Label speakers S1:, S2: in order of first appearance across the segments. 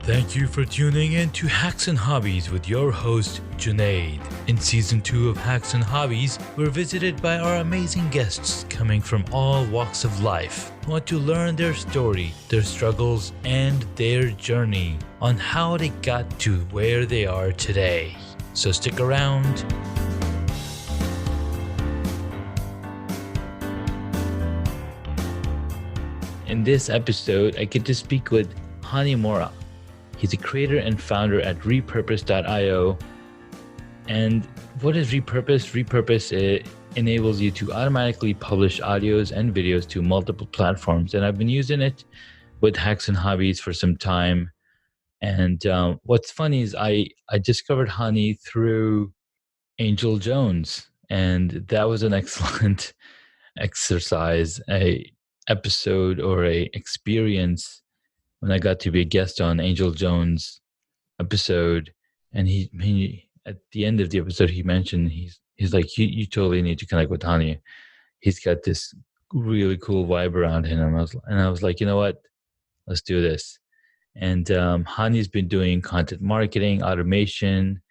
S1: Thank you for tuning in to Hacks and Hobbies with your host, Junaid. In Season 2 of Hacks and Hobbies, we're visited by our amazing guests coming from all walks of life who want to learn their story, their struggles, and their journey on how they got to where they are today. So stick around. In this episode, I get to speak with Hani Mourra. He's a creator and founder at Repurpose.io. And what is Repurpose? Repurpose enables you to automatically publish audios and videos to multiple platforms. And I've been using it with Hacks and Hobbies for some time. And what's funny is I discovered Hani through Engel Jones. And that was an excellent exercise, a episode or a experience when I got to be a guest on Engel Jones' episode. And he at the end of the episode, he mentioned, he's like, you totally need to connect with Hani. He's got this really cool vibe around him. And I was like, you know what? Let's do this. And Hani's been doing content marketing, automation,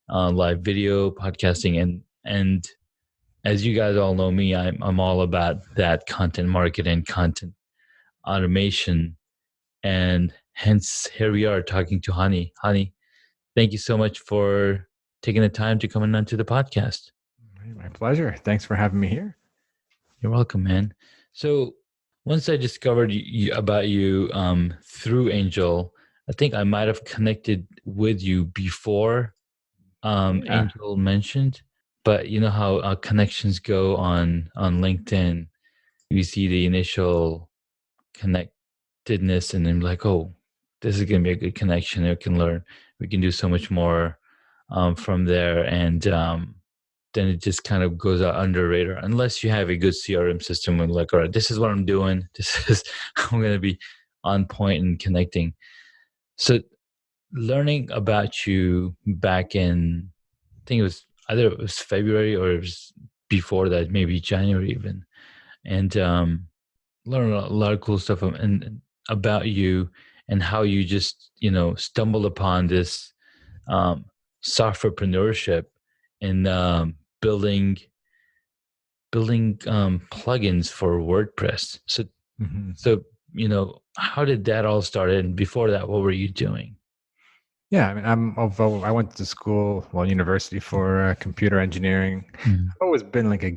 S1: live video, podcasting. And as you guys all know me, I'm all about that content marketing, content automation. And hence, here we are talking to Hani. Hani, thank you so much for taking the time to come onto the podcast.
S2: My pleasure. Thanks for having me here.
S1: You're welcome, man. So once I discovered about you through Angel, I think I might have connected with you before Angel mentioned. But you know how connections go on LinkedIn. You see the initial connectedness and then like, oh, this is going to be a good connection. We can do so much more from there. And then it just kind of goes out under the radar unless you have a good CRM system and like, all right, this is what I'm doing. I'm going to be on point and connecting. So learning about you back in, I think either it was February or it was before that, maybe January even. And learn a lot of cool stuff and about you and how you just, stumbled upon this softwarepreneurship and building plugins for WordPress. So, how did that all start? And before that, what were you doing?
S2: Yeah, I mean, I went to school, university for computer engineering.
S1: Mm-hmm.
S2: I've always been like a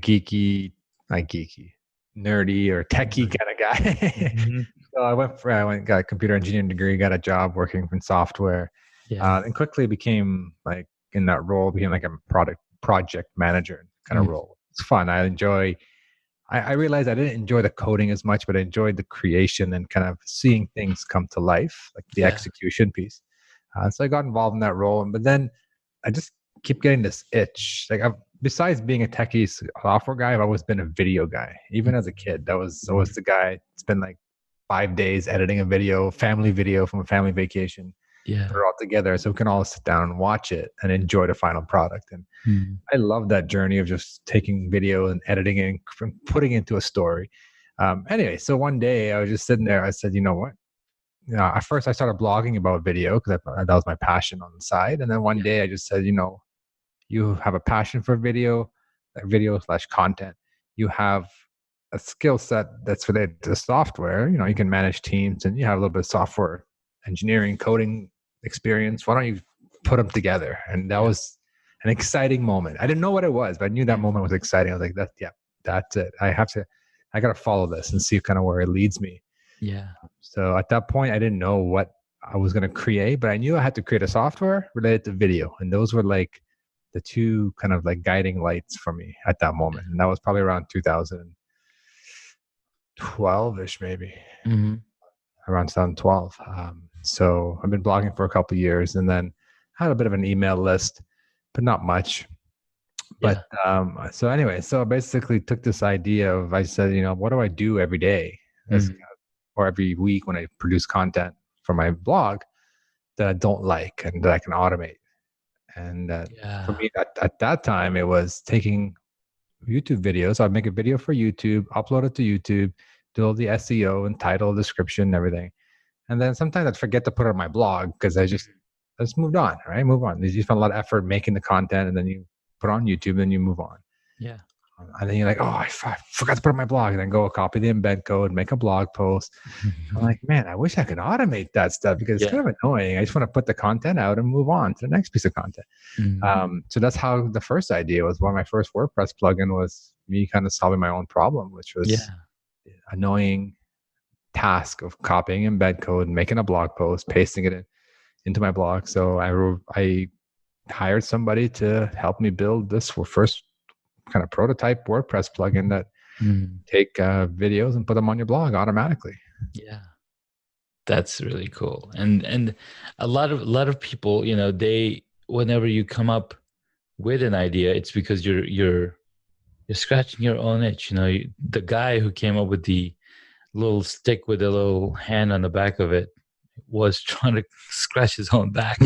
S2: nerdy or techie kind of guy.
S1: Mm-hmm.
S2: So I got a computer engineering degree, got a job working in software, and quickly became like in that role, became like a project manager kind of role. It's fun. I realized I didn't enjoy the coding as much, but I enjoyed the creation and kind of seeing things come to life, like the execution piece. So I got involved in that role, but then I just keep getting this itch. Like besides being a techie software guy, I've always been a video guy. Even as a kid, that was always the guy. Spend like 5 days editing a video, family video from a family vacation.
S1: Yeah,
S2: put it all together so we can all sit down and watch it and enjoy the final product. And I love that journey of just taking video and editing it and putting it into a story. Anyway, so one day I was just sitting there. I said, you know what? At first I started blogging about video because that was my passion on the side. And then one day I just said, you have a passion for video / content. You have a skill set that's related to software. You can manage teams and you have a little bit of software engineering, coding experience. Why don't you put them together? And that was an exciting moment. I didn't know what it was, but I knew that moment was exciting. I was like, that's it. I got to follow this and see kind of where it leads me.
S1: Yeah.
S2: So at that point, I didn't know what I was going to create, but I knew I had to create a software related to video. And those were like the two kind of like guiding lights for me at that moment. And that was probably around 2012-ish, maybe.
S1: Mm-hmm.
S2: Around 2012. So I've been blogging for a couple of years and then had a bit of an email list, but not much. But so anyway, so I basically took this idea of, I said, what do I do every day or every week when I produce content for my blog that I don't like and that I can automate? And for me, at that time, it was taking YouTube videos. I'd make a video for YouTube, upload it to YouTube, do all the SEO and title, description, everything. And then sometimes I'd forget to put it on my blog because I just moved on, right? Move on. You spend a lot of effort making the content, and then you put it on YouTube, then you move on.
S1: Yeah.
S2: And then you're like, oh, forgot to put it on my blog. And then go copy the embed code, make a blog post. I'm like, man, I wish I could automate that stuff because it's
S1: Yeah.
S2: kind of annoying. I just want to put the content out and move on to the next piece of content. So that's how the first idea was. One of my first WordPress plugin was me kind of solving my own problem, which was
S1: Yeah.
S2: annoying task of copying embed code, making a blog post, pasting it into my blog. So I hired somebody to help me build this first kind of prototype WordPress plugin that take videos and put them on your blog automatically.
S1: Yeah. That's really cool. And a lot of people, you know, whenever you come up with an idea, it's because you're scratching your own itch. You know, the guy who came up with the little stick with a little hand on the back of it was trying to scratch his own back.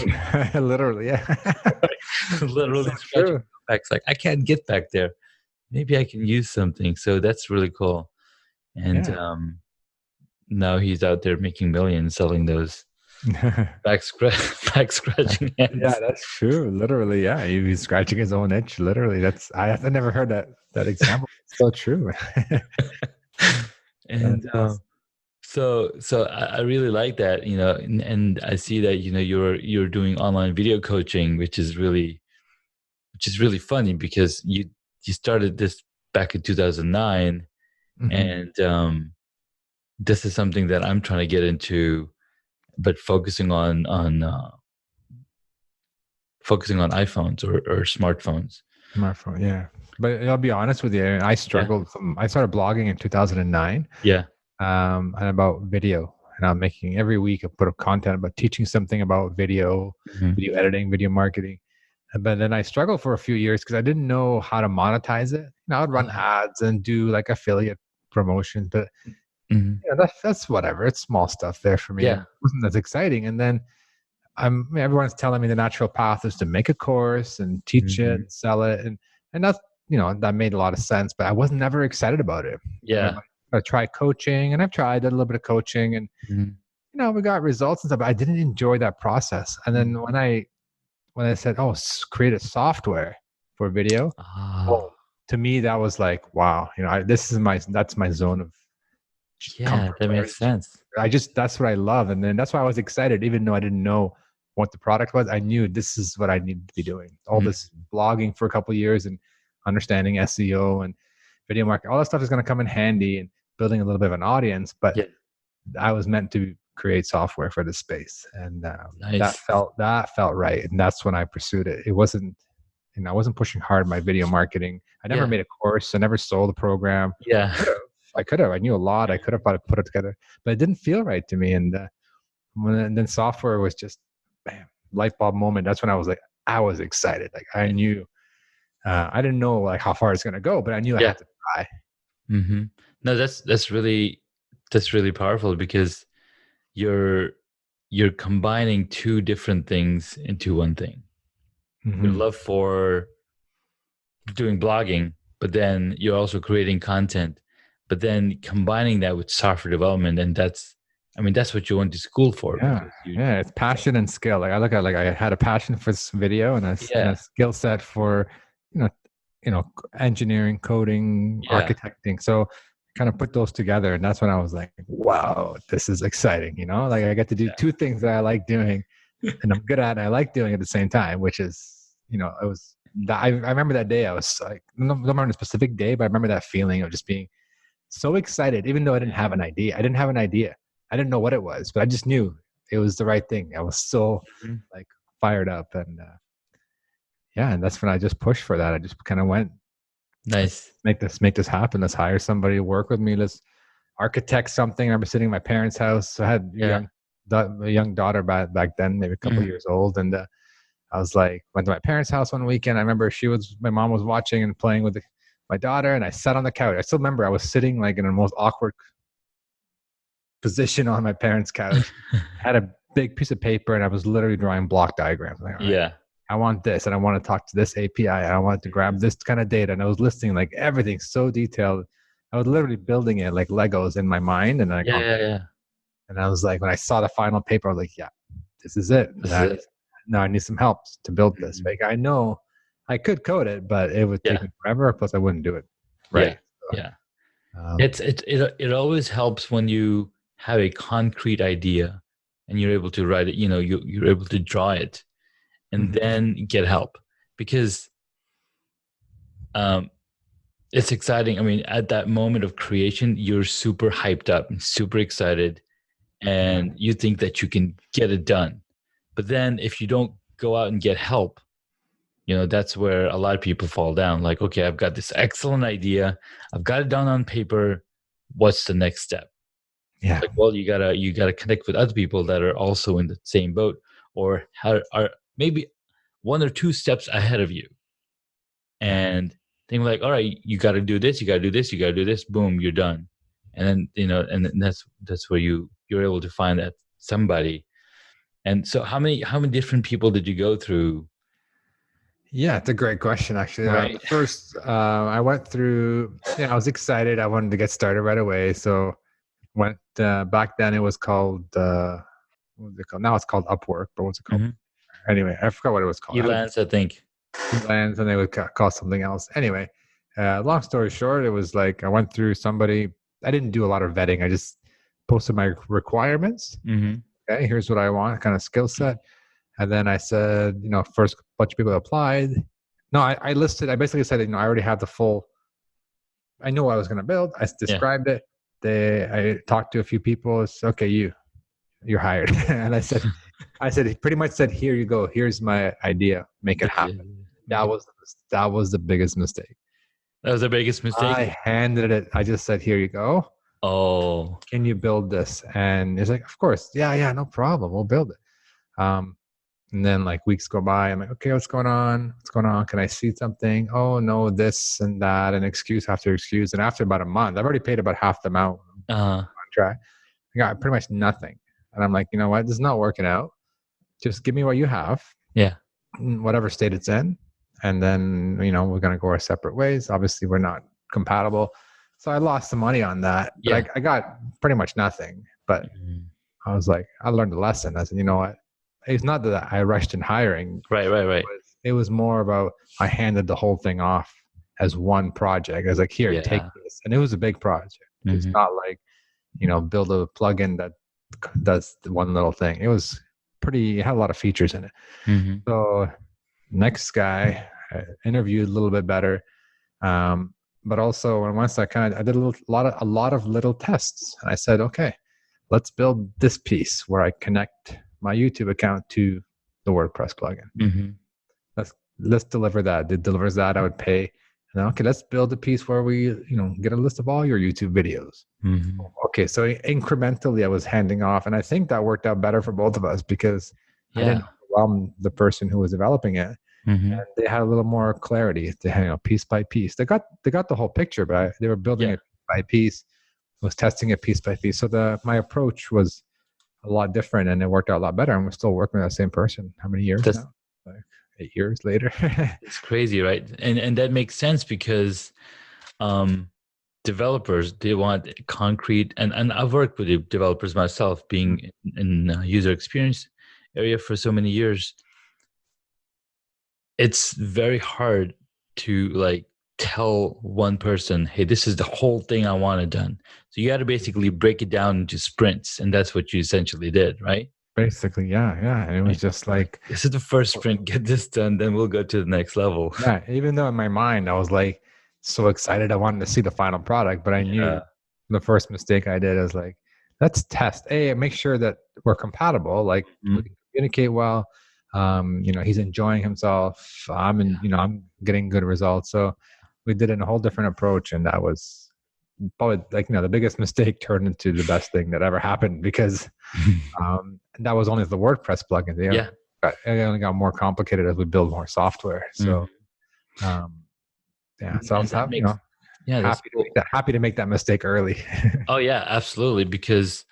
S2: Literally, yeah.
S1: Literally
S2: so
S1: scratching his own back. It's like, I can't get back there. Maybe I can use something. So that's really cool. And now he's out there making millions selling those back scratching hands.
S2: Yeah, that's true. Literally, yeah. He's scratching his own itch. Literally, I've never heard that example. It's so true.
S1: And so I really like that, you know, and I see that, you know, you're doing online video coaching, which is really funny because you started this back in 2009, and this is something that I'm trying to get into, but focusing on iPhones or smartphones.
S2: Smartphone, yeah. But I'll be honest with you, I struggled. I started blogging in 2009.
S1: Yeah.
S2: And about video. And I'm making every week I put up content about teaching something about video, video editing, video marketing. But then I struggled for a few years because I didn't know how to monetize it. You know, I would run ads and do like affiliate promotions, but that's whatever. It's small stuff there for me.
S1: Yeah.
S2: It wasn't as exciting. And then everyone's telling me the natural path is to make a course and teach it, and sell it, and that's, you know, that made a lot of sense. But I was never excited about it.
S1: Yeah.
S2: I tried coaching, and I've tried a little bit of coaching, and you know, we got results and stuff, but I didn't enjoy that process. And then when I said, oh, create a software for video, to me that was like, wow, you know, that's my zone of comfort.
S1: That makes sense.
S2: That's what I love. And then that's why I was excited, even though I didn't know what the product was. I knew this is what I needed to be doing. All this blogging for a couple of years and understanding SEO and video marketing, all that stuff is going to come in handy and building a little bit of an audience. But I was meant to create software for this space, and that felt right. And that's when I pursued it. It wasn't, you know, I wasn't pushing hard my video marketing. I never made a course. I never sold a program.
S1: Yeah.
S2: I could have. I knew a lot. I could have put it together, but it didn't feel right to me. And then software was just, bam, light bulb moment. That's when I was excited. Like I knew, I didn't know like how far it's going to go, but I knew I had to try.
S1: No, that's really powerful because you're combining two different things into one thing. Your love for doing blogging, but then you're also creating content, but then combining that with software development, and that's what you went to school for.
S2: Yeah, it's passion and skill. Like I look at, like I had a passion for video and a skill set for, you know, engineering, coding, architecting. So kind of put those together, and that's when I was like, wow, this is exciting. You know, like I get to do two things that I like doing and I'm good at and I like doing at the same time, which is, you know, I remember that day. I was like, I don't remember the specific day, but I remember that feeling of just being so excited, even though I didn't have an idea. I didn't know what it was, but I just knew it was the right thing. I was so like fired up, and and that's when I just pushed for that. I just kind of went,
S1: nice,
S2: make this happen. Let's hire somebody to work with me. Let's architect something. I remember sitting in my parents' house. I had a young daughter back then, maybe a couple of years old, and I was like, went to my parents' house one weekend. I remember my mom was watching and playing with my daughter, and I sat on the couch. I still remember I was sitting like in the most awkward position on my parents' couch. Had a big piece of paper, and I was literally drawing block diagrams. Like, right, I want this, and I want to talk to this API, and I wanted to grab this kind of data. And I was listing like everything so detailed. I was literally building it like Legos in my mind, and And I was like, when I saw the final paper, I was like, yeah, this is it.
S1: This is it.
S2: Now I need some help to build this.
S1: Mhm.
S2: Like I know I could code it, but it would take
S1: Yeah.
S2: me forever. Plus, I wouldn't do it
S1: Yeah.
S2: right.
S1: Yeah.
S2: So,
S1: It always helps when you have a concrete idea and you're able to write it, you're able to draw it and
S2: mhm.
S1: then get help, because um it's exciting. I mean, at that moment of creation, you're super hyped up and super excited, and you think that you can get it done. But then if you don't go out and get help, that's where a lot of people fall down. Like, okay, I've got this excellent idea. I've got it down on paper. What's the next step?
S2: Yeah.
S1: Like, well, you gotta connect with other people that are also in the same boat, or are maybe one or two steps ahead of you.
S2: Yeah.
S1: And think like, all right, you got to do this, you got to do this, you got to do this. Boom, you're done. And then and then that's where you're able to find that somebody. And so, how many different people did you go through?
S2: Yeah, it's a great question, actually.
S1: Right.
S2: First, I went through. I was excited. I wanted to get started right away. So went back then. It was called what was it called? Now it's called Upwork, but what's it called?
S1: Mm-hmm.
S2: Anyway, I forgot what it was called. I had a
S1: Elance, I think.
S2: freelance, and they would call something else. Anyway, long story short, it was like I went through somebody. I didn't do a lot of vetting. I just posted my requirements.
S1: Mm-hmm.
S2: Okay, here's what I want, kind of skill set. And then I said, first bunch of people applied. No, I listed, I basically said, I already have the full, I knew what I was going to build. I
S1: Yeah.
S2: described it. I talked to a few people. It's okay, you're hired. And he pretty much said, here you go. Here's my idea. Make it
S1: This
S2: happen.
S1: is- make
S2: That
S1: it-
S2: was, that was the biggest mistake.
S1: That was the biggest mistake.
S2: I handed it. I just said, here you go.
S1: Oh.
S2: Can you build this? And he's like, of course. Yeah, no problem. We'll build it. And then like weeks go by. I'm like, okay, what's going on? What's going on? Can I see something? Oh no, this and that, and excuse after excuse. And after about a month, I've already paid about half the amount
S1: Uh.
S2: contract. I got pretty much nothing. And I'm like, you know what? This is not working out. Just give me what you have,
S1: Yeah.
S2: in whatever state it's in. And then, we're going to go our separate ways. Obviously, we're not compatible. So I lost some money on that, but
S1: Yeah.
S2: I got pretty much nothing. But
S1: Mhm.
S2: I was like, I learned a lesson. I said, you know what? It's not that I rushed in hiring.
S1: Right.
S2: It was more about I handed the whole thing off as one project. I was like, here, take
S1: Yeah.
S2: this. And it was a big project. It's
S1: Mhm.
S2: not like, build a plugin that does the one little thing. It was it had a lot of features in it.
S1: Mhm.
S2: So next guy, I interviewed a little bit better. But also once I did a lot of little tests. And I said, okay, let's build this piece where I connect my YouTube account to the WordPress plugin.
S1: Mhm.
S2: Let's deliver that. It delivers that, I would pay. And then, okay, let's build a piece where we, get a list of all your YouTube videos.
S1: Mhm.
S2: Okay, so incrementally I was handing off, and I think that worked out better for both of us because I didn't
S1: Yeah.
S2: overwhelm the person who was developing it.
S1: Mhm.
S2: And they had a little more clarity. They had, piece by piece. They got the whole picture, but they were building
S1: Yeah.
S2: it piece by piece. Was testing it piece by piece. So my approach was a lot different, and it worked out a lot better. And we're still working with that same person. How many years
S1: That's
S2: now? Like 8 years later.
S1: it's crazy, right? And that makes sense because um developers, they want concrete, and I've worked with the developers myself, being in user experience area for so many years. It's very hard to like tell one person, hey, this is the whole thing I want it done. So you got to basically break it down into sprints, and that's what you essentially did, right?
S2: Basically, yeah. And it was
S1: Right.
S2: just like,
S1: This is the first sprint, get this done, then we'll go to the next level.
S2: yeah, even though in my mind I was like so excited, I wanted to see the final product, but I
S1: Yeah.
S2: knew the first mistake I did is like, let's test. Make sure that we're compatible, like we
S1: Mhm.
S2: can communicate well. He's enjoying himself. I'm getting good results. So we did it in a whole different approach, and that was probably like the biggest mistake turned into the best thing that ever happened because that was only the WordPress plugin.
S1: Yeah.
S2: It only got more complicated as we build more software. So
S1: Mhm.
S2: um, yeah, so I
S1: And
S2: was
S1: that makes, yeah, that's cool.
S2: happy to make that mistake early.
S1: Oh yeah, absolutely. Because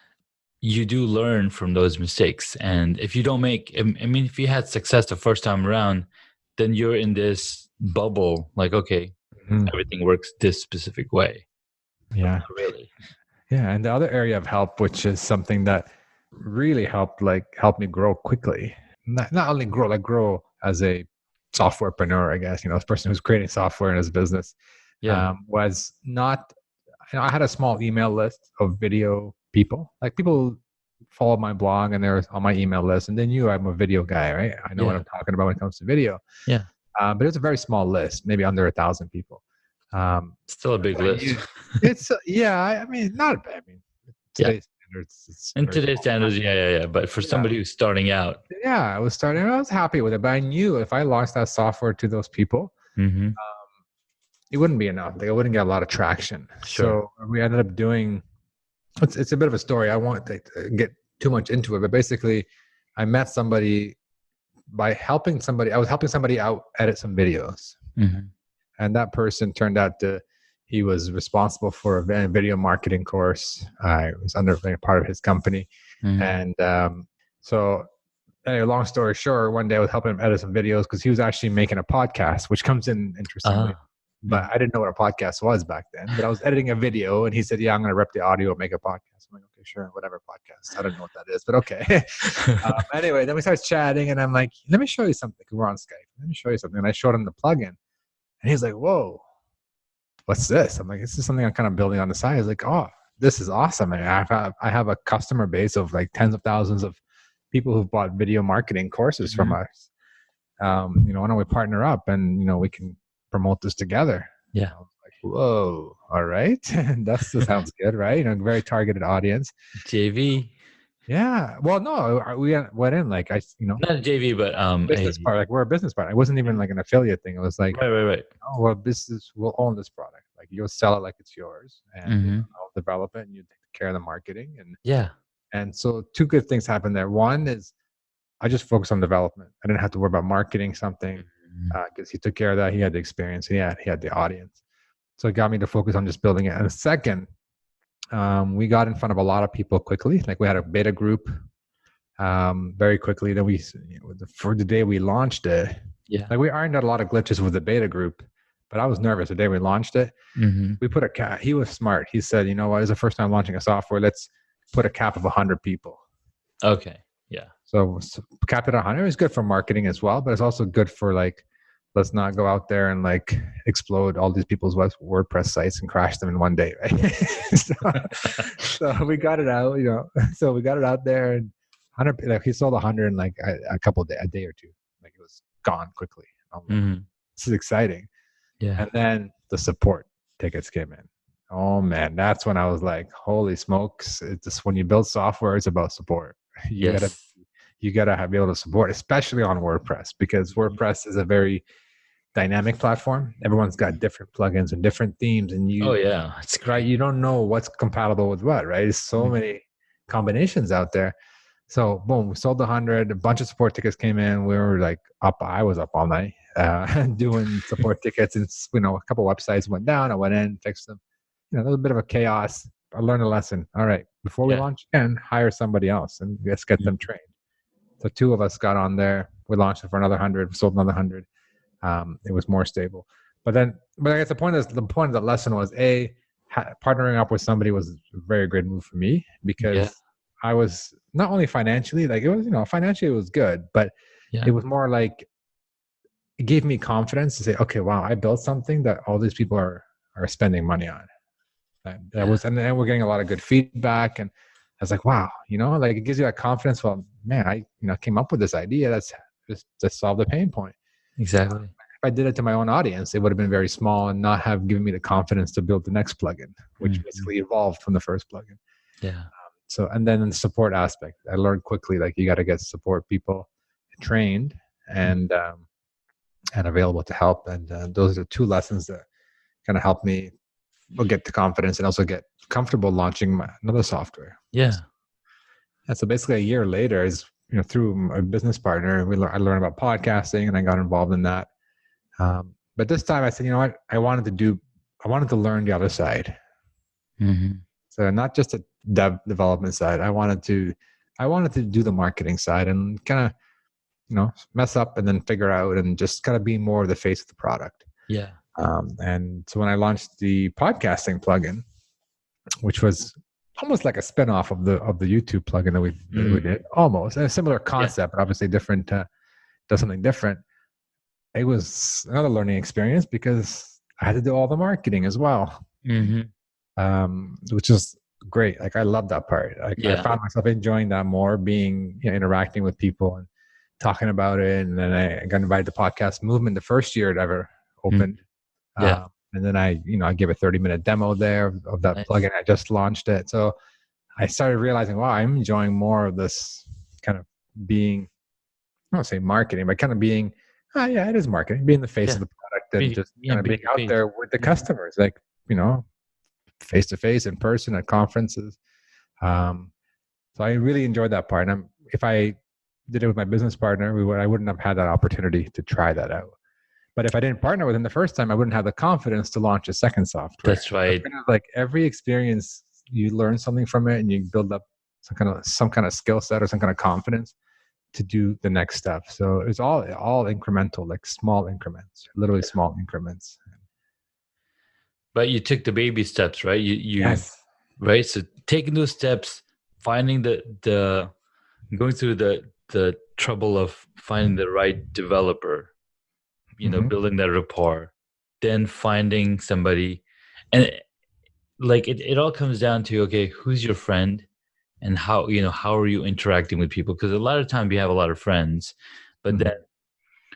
S1: you do learn from those mistakes. And if you don't make, I mean, if you had success the first time around, then you're in this bubble, like, okay,
S2: Mhm.
S1: everything works this specific way. But
S2: Yeah,
S1: not really.
S2: Yeah. And the other area of help, which is something that really helped me grow quickly. Not only grow as a softwarepreneur, I guess, a person who's creating software in his business,
S1: Yeah.
S2: was not, I had a small email list of video people, like people follow my blog and they're on my email list. And they knew I'm a video guy, right? I know what
S1: Yeah.
S2: I'm talking about when it comes to video.
S1: Yeah.
S2: But it was a very small list, maybe under 1,000 people.
S1: Still a big
S2: I
S1: list.
S2: it's yeah. I mean, not. I mean,
S1: Yeah.
S2: today's standards, it's
S1: In
S2: very
S1: today's
S2: small.
S1: standards, yeah. But for
S2: Yeah,
S1: somebody who's starting out.
S2: yeah. I was starting. I was happy with it, but I knew if I launched that software to those people,
S1: Mm-hmm.
S2: it wouldn't be enough. Like, I wouldn't get a lot of traction.
S1: Sure.
S2: So we ended up doing. It's a bit of a story. I won't get too much into it, but basically, I met somebody by helping somebody. I was helping somebody out edit some videos,
S1: Mm-hmm.
S2: and that person turned out to. He was responsible for a video marketing course. I was under part of his company,
S1: Mm-hmm.
S2: and so anyway, long story short, one day I was helping him edit some videos because he was actually making a podcast, which comes in interestingly.
S1: Ah.
S2: But I didn't know what a podcast was back then. But I was editing a video, and he said, "Yeah, I'm going to rep the audio and make a podcast." I'm like, "Okay, sure, whatever podcast." I don't know what that is, but okay. Anyway, then we started chatting, and I'm like, "Let me show you something." We're on Skype. Let me show you something. And I showed him the plugin, and he's like, "Whoa, what's this?" I'm like, "This is something I'm kind of building on the side." He's like, "Oh, this is awesome." And I have a customer base of like tens of thousands of people who've bought video marketing courses from
S1: Mhm.
S2: us. Why don't we partner up and we can promote this together?
S1: Yeah.
S2: I was like, whoa, all right. And that sounds good, right? Very targeted audience.
S1: JV.
S2: Yeah. Well, no, we went in like
S1: Not a JV, but
S2: business part. Like, we're a business partner. It wasn't even like an affiliate thing. It was like,
S1: right.
S2: oh, well, we'll own this product. Like, you'll sell it like it's yours, and
S1: Mm-hmm.
S2: I'll develop it, and you take care of the marketing.
S1: Yeah.
S2: And so two good things happened there. One is I just focused on development. I didn't have to worry about marketing something
S1: Mhm.
S2: because he took care of that. He had the experience. He had the audience. So it got me to focus on just building it. And the second, we got in front of a lot of people quickly. Like, we had a beta group very quickly. Then for the day we launched it,
S1: Yeah.
S2: like, we ironed out a lot of glitches with the beta group, but I was nervous the day we launched it.
S1: Mm-hmm.
S2: We put a cap. He was smart. He said, "You know what? It's the first time launching a software. Let's put a cap of 100 people."
S1: Okay. Yeah.
S2: So cap it at 100 is good for marketing as well, but it's also good for like, let's not go out there and like explode all these people's WordPress sites and crash them in one day, right? so we got it out, So we got it out there, and 100. Like, he sold 100 in like a day or two. Like, it was gone quickly. I'm like,
S1: Mm-hmm.
S2: this is exciting.
S1: Yeah.
S2: And then the support tickets came in. Oh man, that's when I was like, holy smokes! It's just, when you build software, it's about support.
S1: Yes.
S2: You gotta be able to support, especially on WordPress, because WordPress is a very dynamic platform. Everyone's got different plugins and different themes, and
S1: Oh yeah. It's
S2: right,
S1: great.
S2: you don't know what's compatible with what, right? There's so many combinations out there. So boom, we sold 100. A bunch of support tickets came in. We were like up. I was up all night doing support tickets, and a couple websites went down. I went in, fixed them. There was a bit of a chaos. I learned a lesson. All right, before we
S1: Yeah.
S2: launch again, hire somebody else and let's get them trained. So two of us got on there. We launched it for another 100. We sold another 100. It was more stable. But I guess the point of the lesson was partnering up with somebody was a very great move for me, because I was not only financially, like, it was, financially it was good, but it was more like, it gave me confidence to say, okay, wow, I built something that all these people are spending money on. And then we're getting a lot of good feedback, and I was like, wow, like, it gives you that confidence. Well, man, I came up with this idea that's just to solve the pain point.
S1: Exactly.
S2: If I did it to my own audience, it would have been very small and not have given me the confidence to build the next plugin, which basically evolved from the first plugin.
S1: Yeah.
S2: So, and then in the support aspect, I learned quickly, like, you got to get support people trained and available to help. And those are the two lessons that kind of helped me get the confidence and also get comfortable launching another software.
S1: Yeah.
S2: And so basically a year later is, through a business partner, I learned about podcasting and I got involved in that. But this time I said, you know what, I wanted to learn the other side.
S1: Mm-hmm.
S2: So not just the development side. I wanted to do the marketing side and kind of, mess up and then figure out and just kind of be more of the face of the product.
S1: Yeah.
S2: And so when I launched the podcasting plugin, which was almost like a spinoff of the YouTube plugin that we did, almost, and a similar
S1: Yeah.
S2: concept, but obviously different. Does something different. It was another learning experience because I had to do all the marketing as well, which is great. Like I love that part. I
S1: Yeah.
S2: found myself enjoying that more, being interacting with people and talking about it. And then I got invited to Podcast Movement the first year it ever opened.
S1: Yeah.
S2: And then I gave a 30-minute demo there of that
S1: Nice.
S2: plugin. I just launched it. So I started realizing, wow, I'm enjoying more of this kind of being, I don't say marketing, but kind of being, yeah, it is marketing, being the face
S1: Yeah.
S2: of the product and just kind of
S1: Being
S2: being
S1: the
S2: out
S1: face.
S2: there with the customers, like, face to face, in person, at conferences. Um, so I really enjoyed that part. And if I did it with my business partner, I wouldn't have had that opportunity to try that out. But if I didn't partner with him the first time, I wouldn't have the confidence to launch a second software.
S1: That's
S2: So it's
S1: right.
S2: kind of like every experience, you learn something from it and you build up some kind of skill set or some kind of confidence to do the next step. So it's all incremental, like small increments, literally small increments.
S1: But you took the baby steps, right? You
S2: Yes.
S1: right. So taking those steps, finding the going through the trouble of finding the right developer, building that rapport, then finding somebody, and like it all comes down to, okay, who's your friend, and how are you interacting with people? Because a lot of times we have a lot of friends, but then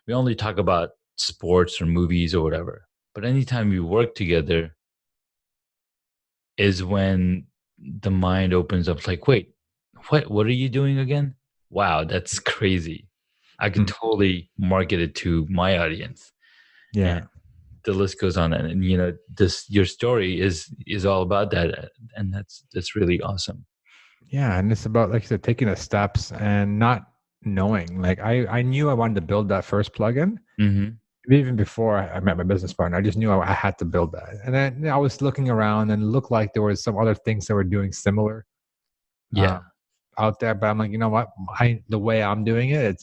S1: we only talk about sports or movies or whatever. But anytime we work together is when the mind opens up, like, wait, what are you doing again? Wow, that's crazy. I can totally market it to my audience.
S2: Yeah.
S1: And the list goes on. And your story is all about that. And that's really awesome.
S2: Yeah. And it's about, like you said, taking the steps and not knowing. Like I knew I wanted to build that first plugin. Even before I met my business partner, I just knew I had to build that. And then I was looking around and it looked like there was some other things that were doing similar
S1: Yeah.
S2: out there. But I'm like, you know what? The way I'm doing it,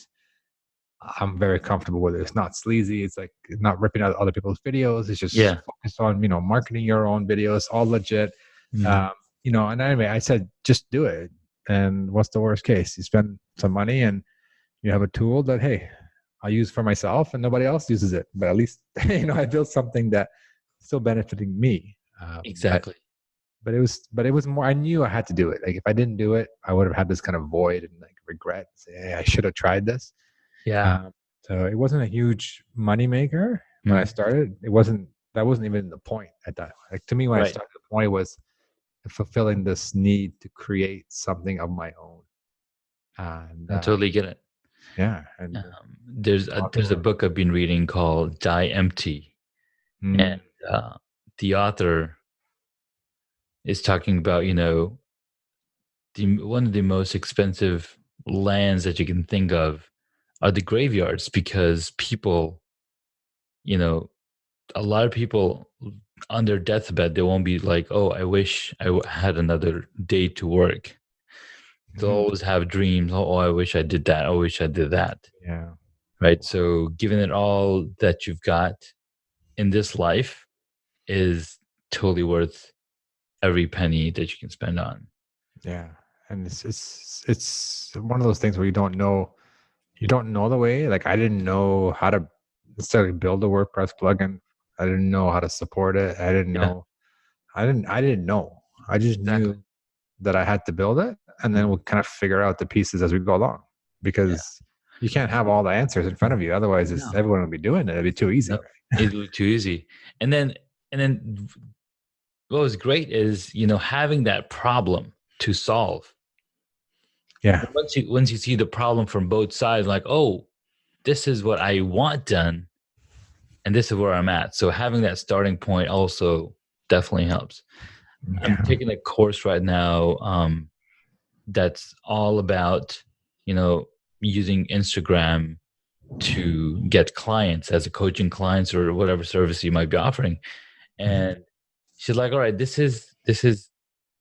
S2: I'm very comfortable with it. It's not sleazy. It's like not ripping out other people's videos. It's just
S1: Yeah.
S2: focused on, marketing your own videos, all legit.
S1: Mhm.
S2: And anyway, I said, just do it. And what's the worst case? You spend some money and you have a tool that, hey, I use for myself and nobody else uses it. But at least, I built something that still benefiting me.
S1: Exactly.
S2: But it was more, I knew I had to do it. Like if I didn't do it, I would have had this kind of void and like regret. Say, hey, I should have tried this.
S1: Yeah.
S2: So it wasn't a huge money maker when I started. That wasn't even the point at that. Like to me, when I
S1: Right.
S2: started, the point was fulfilling this need to create something of my own. And
S1: I totally get it.
S2: yeah, and
S1: There's a book I've been reading called Die Empty. And the author is talking about, one of the most expensive lands that you can think of are the graveyards, because people, a lot of people on their deathbed, they won't be like, oh, I wish I had another day to work. They'll always have dreams. Oh, I wish I did that. I wish I did that.
S2: yeah,
S1: Right. So giving it all that you've got in this life is totally worth every penny that you can spend on.
S2: yeah, and it's one of those things where you don't know the way. Like I didn't know how to necessarily build a WordPress plugin. I didn't know how to support it. I didn't
S1: Yeah,
S2: know. I didn't know. I just
S1: exactly.
S2: knew that I had to build it, and then
S1: Mhm.
S2: we'll kind of figure out the pieces as we go along.
S1: Yeah.
S2: Because you can't have all the answers in front of you. Otherwise,
S1: No,
S2: everyone will be doing it. It'd be too easy,
S1: no,
S2: right?
S1: it'd be too easy. And then what was great is, having that problem to solve.
S2: Yeah.
S1: Once you see the problem from both sides, like, oh, this is what I want done, and this is where I'm at. So having that starting point also definitely helps. I'm
S2: Yeah.
S1: taking a course right now that's all about, using Instagram to get clients as a coaching clients or whatever service you might be offering. And she's like, all right, this is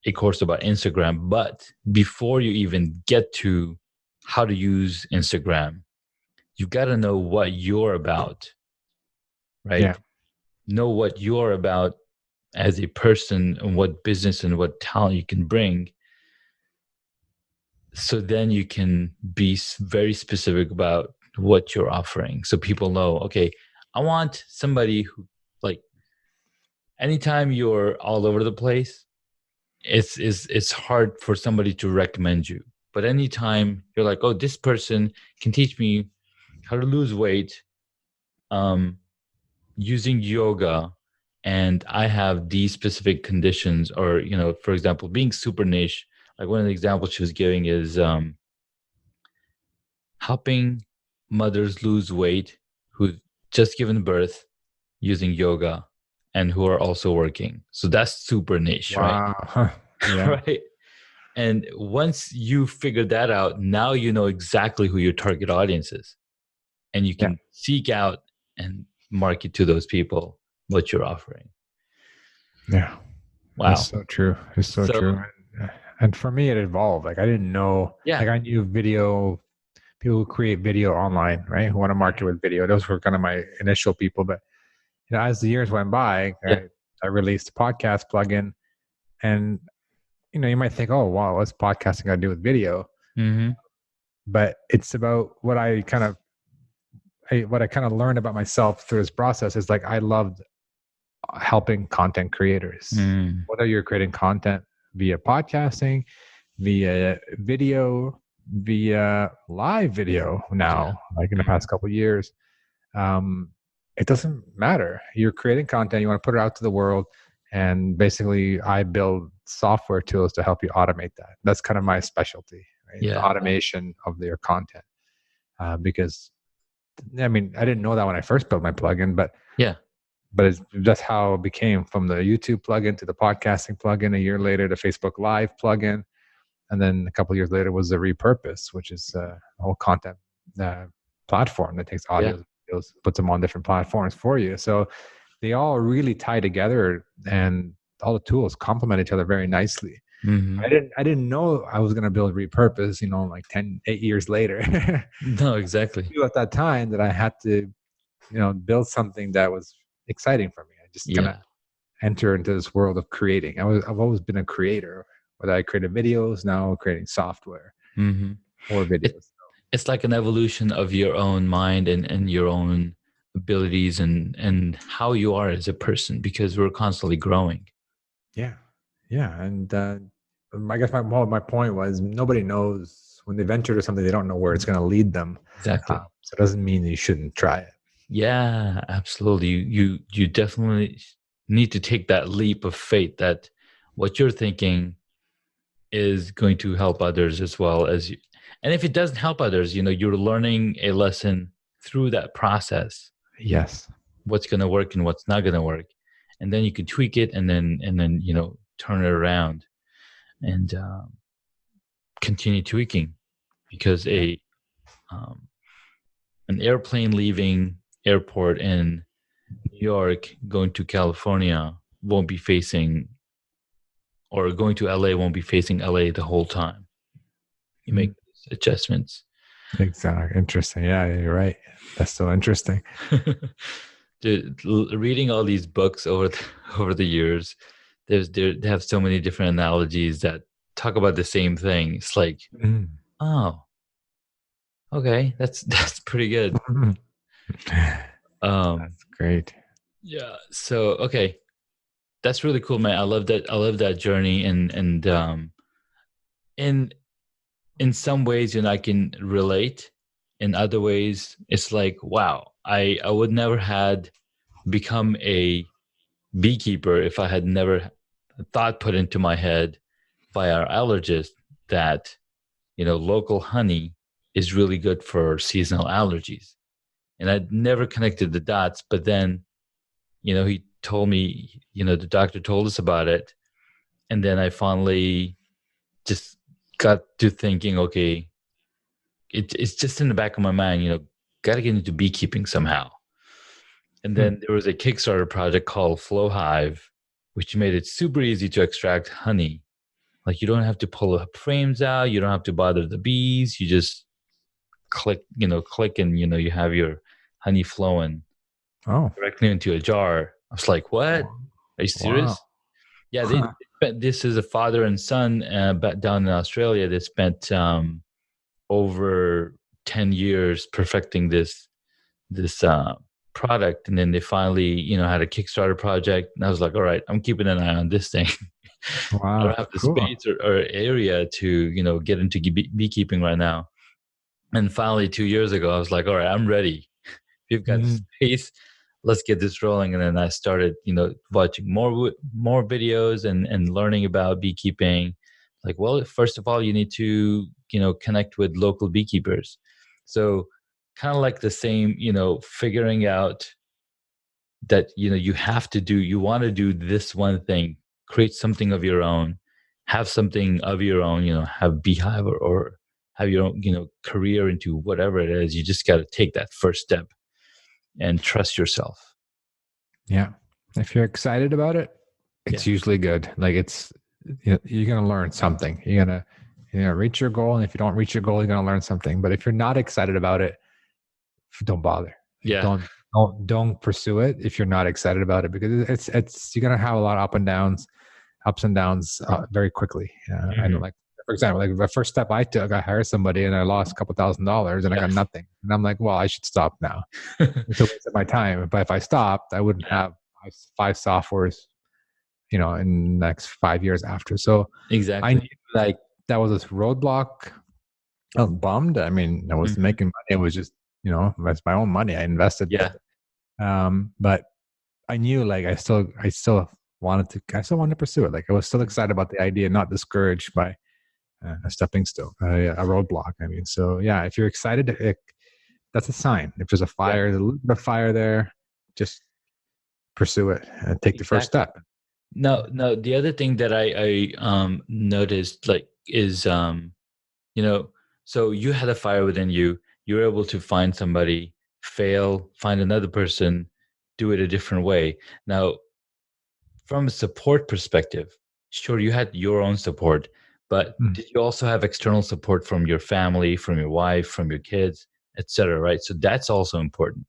S1: a course about Instagram, but before you even get to how to use Instagram, you've got to know what you're about,
S2: Yeah.
S1: right? Know what you're about as a person and what business and what talent you can bring. So then you can be very specific about what you're offering. So people know, okay, I want somebody who, like, anytime you're all over the place, it's hard for somebody to recommend you. But anytime you're like, oh, this person can teach me how to lose weight using yoga, and I have these specific conditions, or, for example, being super niche. Like, one of the examples she was giving is helping mothers lose weight who've just given birth using yoga and who are also working. So that's super niche, right?
S2: Wow. Yeah.
S1: Right. And once you figure that out, now you know exactly who your target audience is. And you
S2: Yeah.
S1: can seek out and market to those people what you're offering.
S2: Yeah.
S1: Wow.
S2: That's so true. It's so true. And for me, it evolved. Like, I didn't know,
S1: Yeah.
S2: like, I knew video, people who create video online, right? Who want to market with video. Those were kind of my initial people. But, as the years went by, I released a podcast plugin, and, you might think, oh, wow, what's podcasting got to do with video?
S1: Mm-hmm.
S2: But it's about what I kind of learned about myself through this process is, like, I loved helping content creators. Whether you're creating content via podcasting, via video, via live video now, like in the past couple of years, it doesn't matter. You're creating content, you want to put it out to the world, and basically I build software tools to help you automate that. That's kind of my specialty, right? The automation of your content. Because, I mean, I didn't know that when I first built my plugin, but that's how it became, from the YouTube plugin to the podcasting plugin. A year later, the Facebook Live plugin. And then a couple of years later was the Repurpose, which is a whole content platform that takes audio videos, puts them on different platforms for you. So they all really tie together, and all the tools complement each other very nicely.
S1: Mm-hmm.
S2: I didn't know I was going to build Repurpose, like 8 years later.
S1: No, exactly.
S2: I knew at that time that I had to, build something that was exciting for me. I just kind of enter into this world of creating. I've always been a creator, whether I created videos, now creating software or videos.
S1: It's like an evolution of your own mind and your own abilities and how you are as a person, because we're constantly growing.
S2: Yeah. And I guess my point was, nobody knows when they venture to something, they don't know where it's going to lead them.
S1: Exactly.
S2: So it doesn't mean you shouldn't try it.
S1: Yeah, absolutely. You definitely need to take that leap of faith that what you're thinking is going to help others as well as you. And if it doesn't help others, you're learning a lesson through that process.
S2: Yes.
S1: What's going to work and what's not going to work. And then you can tweak it and then turn it around and continue tweaking, because an airplane leaving airport in New York going to California won't be facing, or going to LA won't be facing LA the whole time. You make adjustments.
S2: Exactly. Interesting. Yeah, you're right. That's so interesting.
S1: Dude, reading all these books over the years, they have so many different analogies that talk about the same thing. It's like, oh, okay, that's pretty good.
S2: That's great.
S1: Yeah. So, okay, that's really cool, man. I love that journey, and in some ways, I can relate. In other ways, it's like, wow, I would never had become a beekeeper if I had never thought put into my head by our allergist that local honey is really good for seasonal allergies. And I'd never connected the dots, but then he told me, the doctor told us about it, and then I finally just got to thinking, okay, it's just in the back of my mind, got to get into beekeeping somehow. And then there was a Kickstarter project called Flow Hive, which made it super easy to extract honey. Like, you don't have to pull the frames out. You don't have to bother the bees. You just click, and, you have your honey flowing directly into a jar. I was like, what? Are you
S2: Wow.
S1: serious? Yeah, this is a father and son back down in Australia. They spent over 10 years perfecting this product, and then they finally, had a Kickstarter project. And I was like, all right, I'm keeping an eye on this thing. I
S2: Wow.
S1: don't have the
S2: Cool.
S1: space or area to, get into beekeeping right now. And finally, 2 years ago, I was like, all right, I'm ready. We've got the
S2: Mhm.
S1: space. Let's get this rolling. And then I started, watching more videos and learning about beekeeping. Like, well, first of all, you need to, connect with local beekeepers. So kind of like the same, figuring out that, you want to do this one thing, create something of your own, have something of your own, have beehive or have your own, career into whatever it is. You just got to take that first step and trust yourself.
S2: Yeah. If you're excited about it,
S1: Yeah.
S2: it's usually good. Like you're going to learn something. You're going to reach your goal. And if you don't reach your goal, you're going to learn something. But if you're not excited about it, don't bother. Like,
S1: Yeah.
S2: don't pursue it if you're not excited about it, because you're going to have a lot of ups and downs very quickly. I know,
S1: Mhm.
S2: like, for example, like the first step I took, I hired somebody and I lost a couple $1,000 and I got
S1: Yes.
S2: nothing. And I'm like, well, I should stop now. It's a waste of my time. But if I stopped, I wouldn't
S1: Yeah.
S2: have five softwares, in the next 5 years after. So I knew,
S1: Exactly.
S2: like, that was this roadblock. I was bummed. I mean, I was
S1: Mhm.
S2: making money. It was just, that's my own money. I invested.
S1: Yeah.
S2: But I knew, like, I still wanted to pursue it. Like, I was still excited about the idea, not discouraged by a stepping stone, a roadblock. I mean, so yeah, if you're excited, that's a sign. If there's
S1: Yeah.
S2: there's a little bit of fire there, just pursue it and take the first
S1: Exactly.
S2: step.
S1: No, the other thing that I noticed, like, is, you know so you had a fire within you. You were able to find somebody, fail, find another person, do it a different way. Now, from a support perspective, sure, you had your own support, but
S2: Mm.
S1: did you also have external support from your family, from your wife, from your kids, etc., right? So that's also important.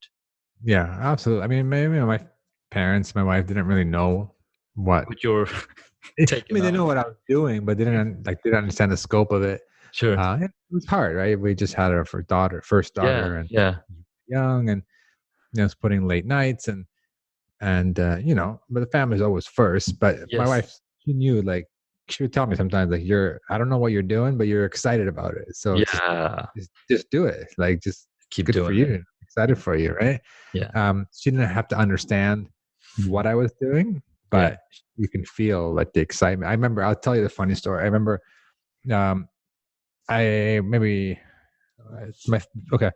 S2: Yeah, absolutely. I mean, maybe my parents, my wife didn't really know what.
S1: What you're
S2: I
S1: taking
S2: mean, they
S1: on.
S2: know what I was doing, but they didn't understand the scope of it.
S1: Sure.
S2: It was hard, right? We just had our first
S1: Yeah,
S2: daughter, and
S1: yeah.
S2: young, and was putting late nights, and but the family's always first. But my
S1: Yes.
S2: wife, she knew, like, she would tell me sometimes, like, I don't know what you're doing, but you're excited about it, so
S1: Yeah.
S2: just do it. Like, just
S1: Keep
S2: good for
S1: doing it.
S2: you, excited for you, right?
S1: Yeah.
S2: She didn't have to understand what
S1: Mhm.
S2: I was doing,
S1: Yeah.
S2: but you can feel, like, the excitement. I remember, I'll tell you the funny story. I remember, um, I maybe it's my okay. I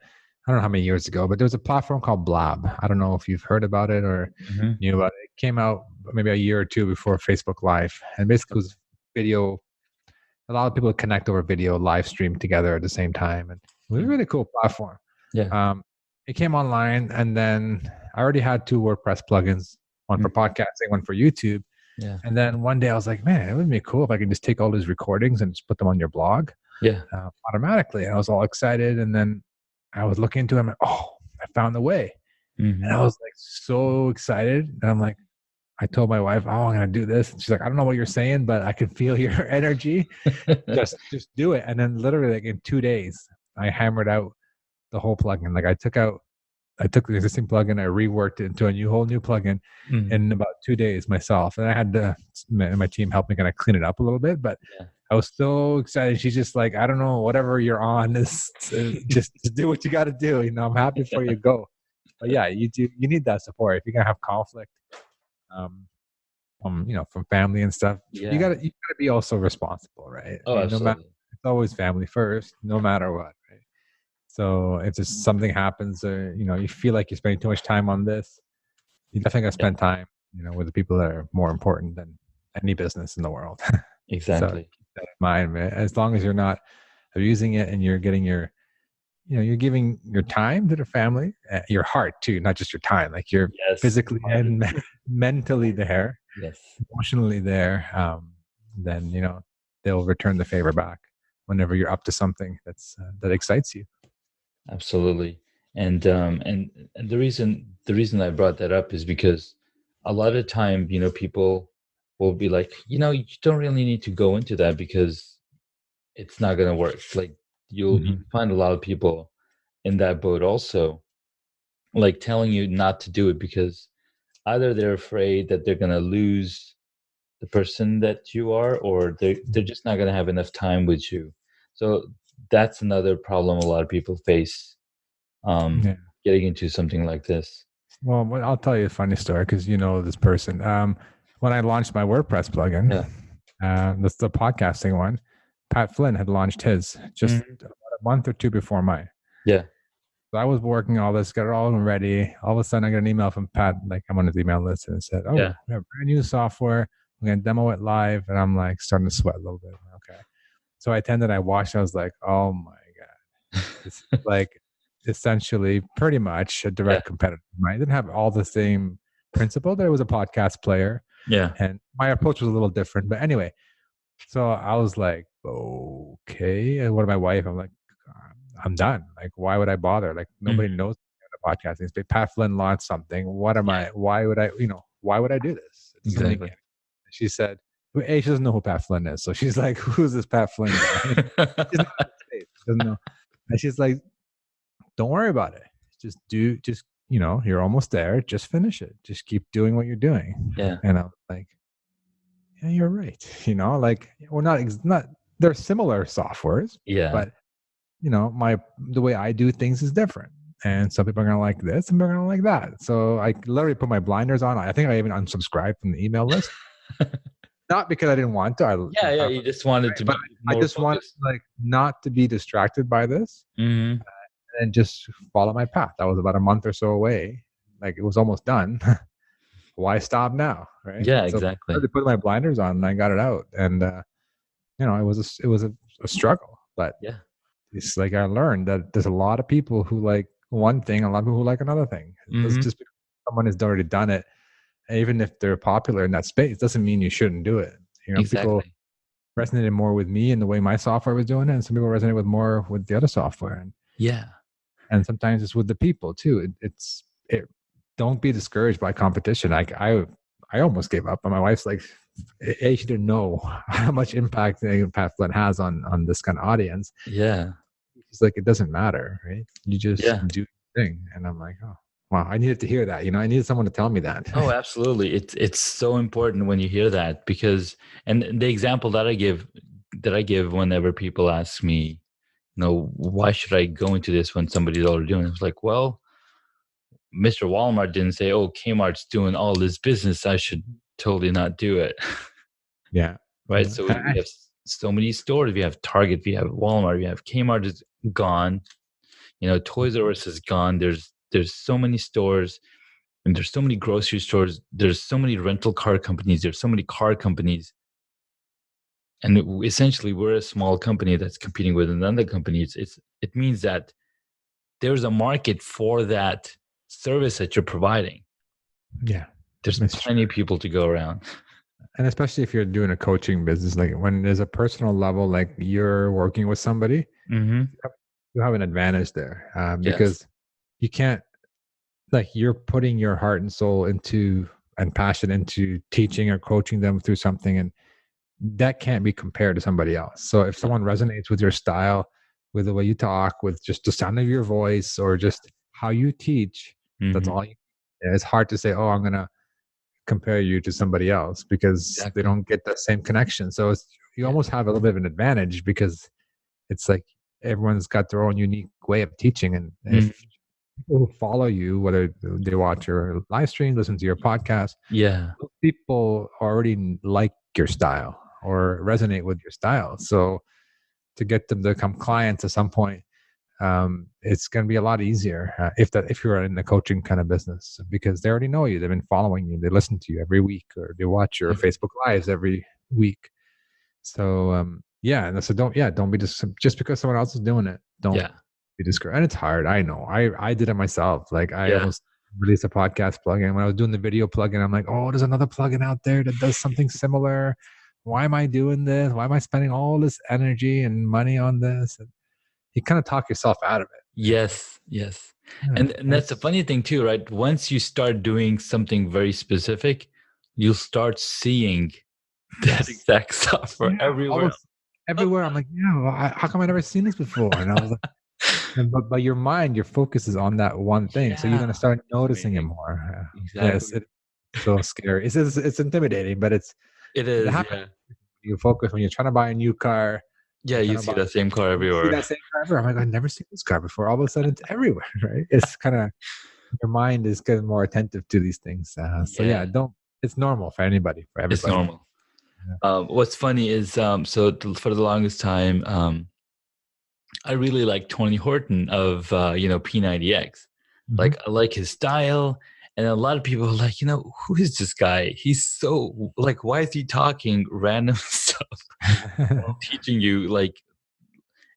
S2: don't know how many years ago, but there was a platform called Blab. I don't know if you've heard about it or
S1: Mhm.
S2: knew about it. It came out maybe a year or two before Facebook Live, and basically it was video. A lot of people connect over video, live stream together at the same time, and it was a
S1: Mhm.
S2: really cool platform.
S1: Yeah.
S2: Um, it came online, and then I already had two WordPress plugins, one for
S1: Mhm.
S2: podcasting, one for YouTube.
S1: Yeah.
S2: And then one day I was like, man, it would be cool if I could just take all these recordings and just put them on your blog
S1: Yeah.
S2: automatically. And I was all excited. And then I was looking into it. I'm like, oh, I found the way. And
S1: Mhm.
S2: I was, like, so excited. And I'm like, I told my wife, oh, I'm going to do this. And she's like, I don't know what you're saying, but I can feel your energy. Just do it. And then literally, like, in 2 days, I hammered out the whole plugin. Like, I took the existing plugin, I reworked it into a whole new plugin
S1: Mhm.
S2: in about 2 days myself, and I had my team help me kind of clean it up a little bit. But
S1: Yeah.
S2: I was so excited. She's just like, I don't know, whatever you're on is just do what you got to do. I'm happy for you. Go. But yeah, you need that support if you're gonna have conflict, um, from family and stuff.
S1: Yeah.
S2: You gotta be also responsible, right? I
S1: Oh,
S2: mean, no matter,
S1: absolutely.
S2: it's always family first, no matter what, right? So if there's something happens, or you feel like you're spending too much time on this, you definitely gotta
S1: Yeah.
S2: spend time, with the people that are more important than any business in the world. So
S1: Exactly.
S2: keep that in mind, man. As long as you're not abusing it and you're getting you're giving your time to the family, your heart too, not just your time. Like, you're
S1: Yes.
S2: physically and
S1: 100%.
S2: mentally there,
S1: Yes.
S2: emotionally there. Then they'll return the favor back whenever you're up to something that excites you.
S1: Absolutely. And the reason I brought that up is because a lot of time, people will be like, you don't really need to go into that because it's not going to work. Like you
S2: Mhm.
S1: find a lot of people in that boat also, like telling you not to do it because either they're afraid that they're going to lose the person that you are, or they're just not going to have enough time with you. So that's another problem a lot of people face, um,
S2: Yeah.
S1: getting into something like this.
S2: Well, I'll tell you a funny story because you know this person. When I launched my WordPress plugin,
S1: Yeah.
S2: that's the podcasting one. Pat Flynn had launched his just
S1: Mhm.
S2: about a month or two before mine.
S1: Yeah.
S2: So I was working all this, got it all ready. All of a sudden, I got an email from Pat, like I'm on his email list, and it said,
S1: Yeah.
S2: "Oh, we have brand new software. We're gonna demo it live." And I'm like starting to sweat a little bit. Okay. So I attended. I watched. I was like, "Oh my god, this is like essentially pretty much a
S1: Yeah.
S2: direct competitor." Right? It didn't have all the same principle. There was a podcast player,
S1: Yeah.
S2: and my approach was a little different. But anyway, so I was like, okay. And what my wife? I'm like, I'm done. Like, why would I bother? Like,
S1: Mhm.
S2: nobody knows the podcasting space. Pat Flynn launched something. What am
S1: Yeah.
S2: I? Why would I? Why would I do this? It doesn't make
S1: Exactly.
S2: any. She said, well, A, she doesn't know who Pat Flynn is. So she's like, who's this Pat Flynn guy? She's not in the space. She doesn't know. And she's like, don't worry about it. Just, you're almost there. Just finish it. Just keep doing what you're doing.
S1: Yeah.
S2: And I was like, yeah, you're right. Like we're not they're similar softwares,
S1: Yeah.
S2: but the way I do things is different. And some people are gonna like this, and they're gonna like that. So I literally put my blinders on. I think I even unsubscribed from the email list, not because I didn't want to.
S1: Yeah. Yeah. You just wanted to
S2: But
S1: be
S2: I
S1: more
S2: just wanted
S1: focused.
S2: like not to be distracted by this
S1: Hmm.
S2: and just follow my path. That was about a month or so away. Like it was almost done. Why stop now, right?
S1: Yeah.
S2: So I had
S1: Exactly.
S2: to put my blinders on, and I got it out, and it was a struggle, but
S1: Yeah.
S2: it's like I learned that there's a lot of people who like one thing, a lot of people who like another thing. It doesn't
S1: Hmm.
S2: just because someone has already done it, even if they're popular in that space, doesn't mean you shouldn't do it. People
S1: Exactly.
S2: resonated more with me and the way my software was doing it, and some people resonate with more with the other software,
S1: Yeah.
S2: and sometimes it's with the people too. It. Don't be discouraged by competition. Like I almost gave up, and my wife's like, "Hey, she didn't know how much impact Pat Flynn has on this kind of audience."
S1: Yeah.
S2: She's like, "It doesn't matter, right? You just
S1: Yeah.
S2: do your thing." And I'm like, "Oh, wow! I needed to hear that. I needed someone to tell me that."
S1: Oh, absolutely. It's so important when you hear that because, and the example that I give whenever people ask me, why should I go into this when somebody's already doing it? It's like, well, Mr. Walmart didn't say, oh, Kmart's doing all this business. I should totally not do it.
S2: Yeah,
S1: Right.
S2: yeah.
S1: So we have so many stores. We have Target, we have Walmart, we have Kmart is gone. Toys R Us is gone. There's so many stores, and there's so many grocery stores. There's so many rental car companies. There's so many car companies, and essentially we're a small company that's competing with another company. It means that there's a market for that service that you're providing.
S2: Yeah,
S1: There's
S2: it's true.
S1: plenty of people to go around.
S2: And especially if you're doing a coaching business, like when there's a personal level, like you're working with somebody,
S1: Mm-hmm.
S2: you have an advantage there
S1: Yes.
S2: because you can't like you're putting your heart and soul into and passion into teaching or coaching them through something, and that can't be compared to somebody else. So if someone resonates with your style, with the way you talk, with just the sound of your voice, or just how you teach, that's
S1: Mm-hmm.
S2: all you. It's hard to say, oh, I'm gonna compare you to somebody else because they
S1: Exactly.
S2: don't get that same connection. So you
S1: Yeah.
S2: almost have a little bit of an advantage because it's like everyone's got their own unique way of teaching, and if
S1: Mhm.
S2: people who follow you, whether they watch your live stream, listen to your podcast,
S1: Yeah.
S2: those people already like your style or resonate with your style. So to get them to become clients at some point, it's going to be a lot easier if you're in the coaching kind of business because they already know you. They've been following you. They listen to you every week, or they watch your
S1: Mhm.
S2: Facebook lives every week. So yeah, and so don't be just because someone else is doing it. Don't
S1: Yeah.
S2: be discouraged. And it's hard. I know. I did it myself. Like I
S1: Yeah.
S2: almost released a podcast plugin when I was doing the video plugin. I'm like, oh, there's another plugin out there that does something similar. Why am I doing this? Why am I spending all this energy and money on this? And you kind of talk yourself out of it.
S1: Yes, yes.
S2: Yeah,
S1: And that's the funny thing too, right? Once you start doing something very specific, you'll start seeing that
S2: yes,
S1: exact stuff for
S2: yeah,
S1: everywhere else.
S2: almost everywhere. I'm like, yeah, well, how come I never seen this before? And I was like, but your mind, your focus is on that one thing, so you're
S1: Yeah,
S2: gonna start noticing it
S1: amazing.
S2: more. Yes,
S1: Exactly.
S2: it's so scary. It's intimidating, but
S1: It
S2: it
S1: is,
S2: happens.
S1: yeah.
S2: You focus when you're trying to buy a new car.
S1: Yeah,
S2: You're
S1: you
S2: trying to
S1: see
S2: buy.
S1: that same car
S2: You see
S1: everywhere.
S2: that same car everywhere. I'm like, I've never seen this car before. All of a sudden, it's everywhere, right? It's kind of your mind is getting more attentive to these things. So yeah,
S1: Yeah,
S2: don't. It's normal for anybody, for
S1: it's
S2: everybody.
S1: normal. What's funny is, for the longest time, I really like Tony Horton of P90X.
S2: Mhm.
S1: Like, I like his style, and a lot of people are like, who is this guy? He's so like, why is he talking random stuff while teaching you? Like,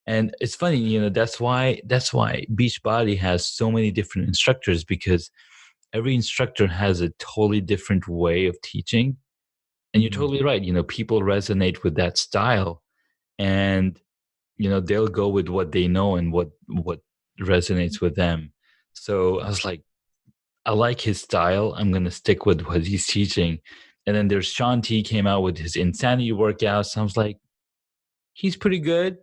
S1: and it's funny, that's why Beachbody has so many different instructors, because every instructor has a totally different way of teaching. And you're
S2: Mm.
S1: totally right. People resonate with that style, and they'll go with what they know and what resonates with them. So I was like, I like his style, I'm going to stick with what he's teaching. And then there's Sean T came out with his insanity workouts. I was like, he's pretty good,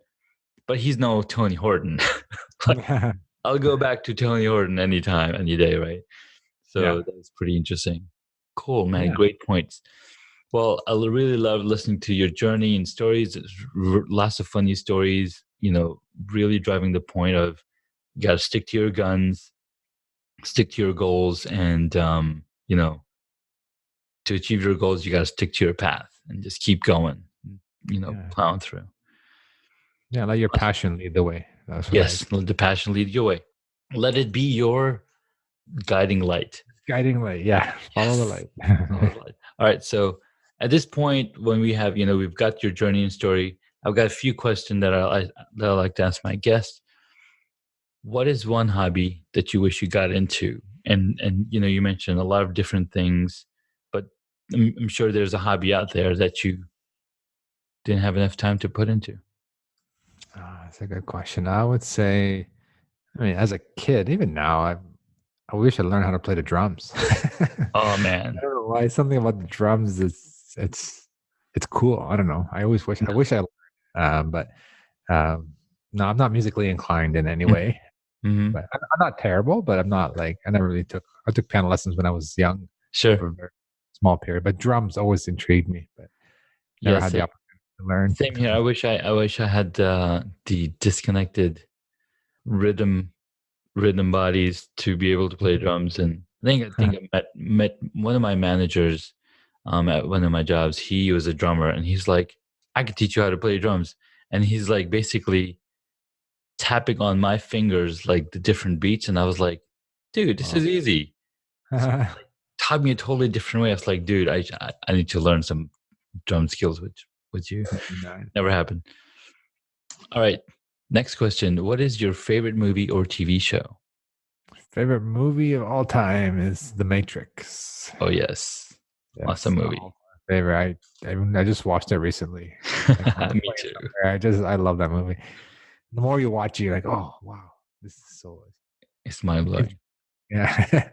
S1: but he's no Tony Horton. Like, I'll go back to Tony Horton anytime, any day, right?
S2: Yeah,
S1: So that's pretty interesting. Cool, man.
S2: yeah,
S1: Great points. Well, I really love listening to your journey and stories. Lots of funny stories, really driving the point of, you got to stick to your guns, stick to your goals, and, to achieve your goals, you got to stick to your path and just keep going,
S2: yeah,
S1: plowing through.
S2: yeah. Let your
S1: Awesome.
S2: passion lead the way. That's what I.
S1: Yes, let the passion lead your way. Let it be your guiding light.
S2: Guiding light. Yeah, follow the
S1: Yes.
S2: light.
S1: Follow the light. All right. So at this point, when we have, we've got your journey and story, I've got a few questions that I like to ask my guests. What is one hobby that you wish you got into? And you mentioned a lot of different things, but I'm sure there's a hobby out there that you didn't have enough time to put into.
S2: That's a good question. I would say, I mean, as a kid, even now, I wish I learned how to play the drums.
S1: Oh
S2: I
S1: man.
S2: don't know why. Something about the drums is it's cool. I don't know. I wish I learned. But um, no, I'm not musically inclined in any way.
S1: Mm-hmm.
S2: But I'm not terrible. But I'm not like I never really took. I took piano lessons when I was young
S1: Sure.
S2: for a very small period. But drums always intrigued me. But never
S1: Yeah.
S2: had the
S1: Same.
S2: opportunity to learn.
S1: Same here. I wish I had the disconnected rhythm bodies to be able to play drums. And I think I met one of my managers at one of my jobs. He was a drummer, and he's like, I could teach you how to play drums. And he's like basically tapping on my fingers like the different beats, and I was like, dude, this
S2: Wow.
S1: is easy. So he like taught me a totally different way. I was like, dude, I need to learn some drum skills with you.
S2: Very nice.
S1: Never happened. All right. Next question. What is your favorite movie or TV show?
S2: Favorite movie of all time is The Matrix.
S1: Oh, yes.
S2: Yes,
S1: Awesome
S2: my
S1: movie.
S2: all-time favorite. I just watched it recently. Like when I was
S1: Me
S2: playing
S1: too.
S2: somewhere, I love that movie. The more you watch it, you're like, oh wow, this is so.
S1: It's mind blowing.
S2: Yeah,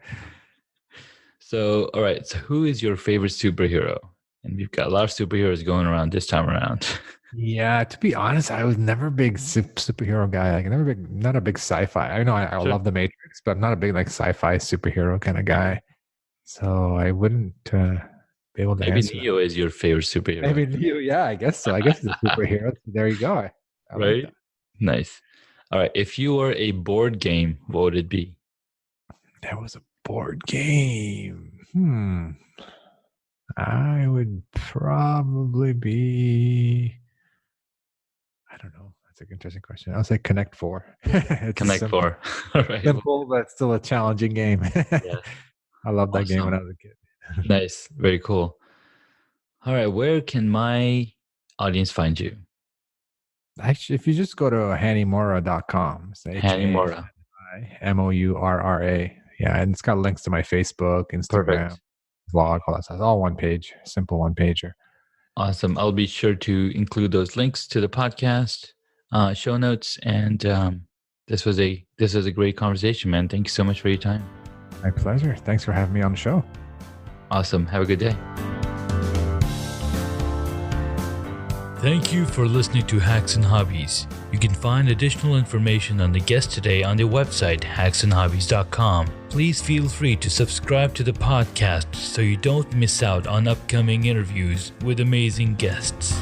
S1: So, all right. So, who is your favorite superhero? And we've got a lot of superheroes going around this time around.
S2: yeah. To be honest, I was never a big superhero guy. Like never big, not a big sci-fi. I know I
S1: Sure.
S2: love The Matrix, but I'm not a big like sci-fi superhero kind of guy. So I wouldn't be able to
S1: Maybe
S2: answer that.
S1: Neo is your favorite superhero,
S2: Maybe you, yeah, I guess so. I guess he's a superhero. There you go. I like
S1: right?
S2: that.
S1: Nice. All right. If you were a board game, what would it be?
S2: There was a board game. I would probably be. I don't know. That's an interesting question. I'll say Connect Four. It's a
S1: Connect Four. All right. Well,
S2: simple, but still a challenging game.
S1: yeah.
S2: I loved that game when I
S1: Awesome.
S2: was a kid.
S1: Nice. Very cool. All right. Where can my audience find you?
S2: Actually, if you just go to hanimourra.com, it's
S1: Hani Mourra.
S2: HANIMOURRA. Yeah, and it's got links to my Facebook, Instagram,
S1: Perfect.
S2: vlog, all that stuff. All one page, simple one pager.
S1: Awesome. I'll be sure to include those links to the podcast, show notes, and This was a great conversation, man. Thank you so much for your time.
S2: My pleasure. Thanks for having me on the show.
S1: Awesome. Have a good day. Thank you for listening to Hacks and Hobbies. You can find additional information on the guest today on their website, hacksandhobbies.com. Please feel free to subscribe to the podcast so you don't miss out on upcoming interviews with amazing guests.